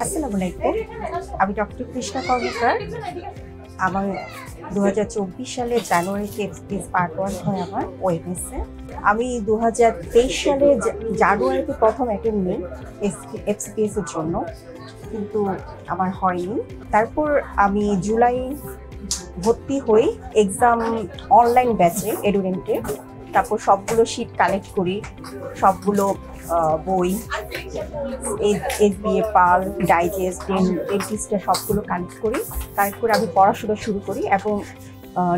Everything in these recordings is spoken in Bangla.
আসসালামু আলাইকুম, আমি ডক্টর কৃষ্ণা কর্মকার। আমার 2024 সালে জানুয়ারিতে এফসপিএস পার্ট 1 হয় আমার ওএমএসে। আমি 2023 সালে জানুয়ারিতে প্রথম অ্যাটেম্প নিই এফসপিএস এর জন্য, কিন্তু আমার হয়নি। তারপর আমি জুলাই ভর্তি হই এক্সাম অনলাইন ব্যাচে এডুরেন্টে। তারপর সবগুলো শিট কালেক্ট করি, সবগুলো বই, এসবিএ পাল, ডাইজেস্ট, ডেন্টিস্টের সবগুলো কালেক্ট করে আমি পড়াশোনা শুরু করি এবং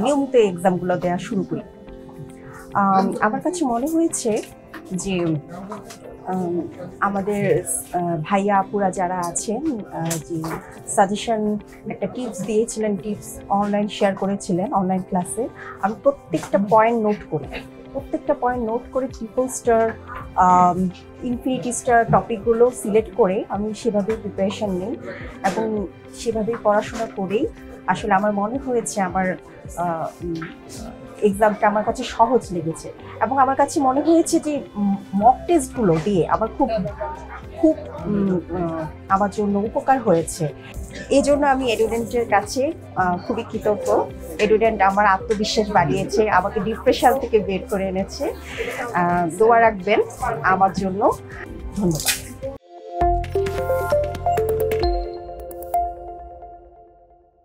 নিয়মিত এক্সামগুলো দেওয়া শুরু করি। আমার কাছে মনে হয়েছে যে আমাদের ভাইয়া আপুরা যারা আছেন, যে সাজেশন একটা টিপস দিয়েছিলেন, টিপস অনলাইন শেয়ার করেছিলেন অনলাইন ক্লাসে, আমি প্রত্যেকটা পয়েন্ট নোট করে ট্রিপল স্টার, ইনফিনিটি স্টার টপিকগুলো সিলেক্ট করে আমি সেভাবেই প্রিপারেশন নিই এবং সেভাবেই পড়াশোনা করেই আসলে আমার মনে হয়েছে আমার এক্সামটা আমার কাছে সহজ লেগেছে। এবং আমার কাছে মনে হয়েছে যে মক টেস্টগুলো দিয়ে আমার খুব আমার জন্য উপকার হয়েছে। এই জন্য আমি এডুডেন্টের কাছে খুবই কৃতজ্ঞ। এডুডেন্ট আমার আত্মবিশ্বাস বাড়িয়েছে, আমাকে ডিপ্রেশন থেকে বের করে এনেছে। দোয়া রাখবেন আমার জন্য। ধন্যবাদ।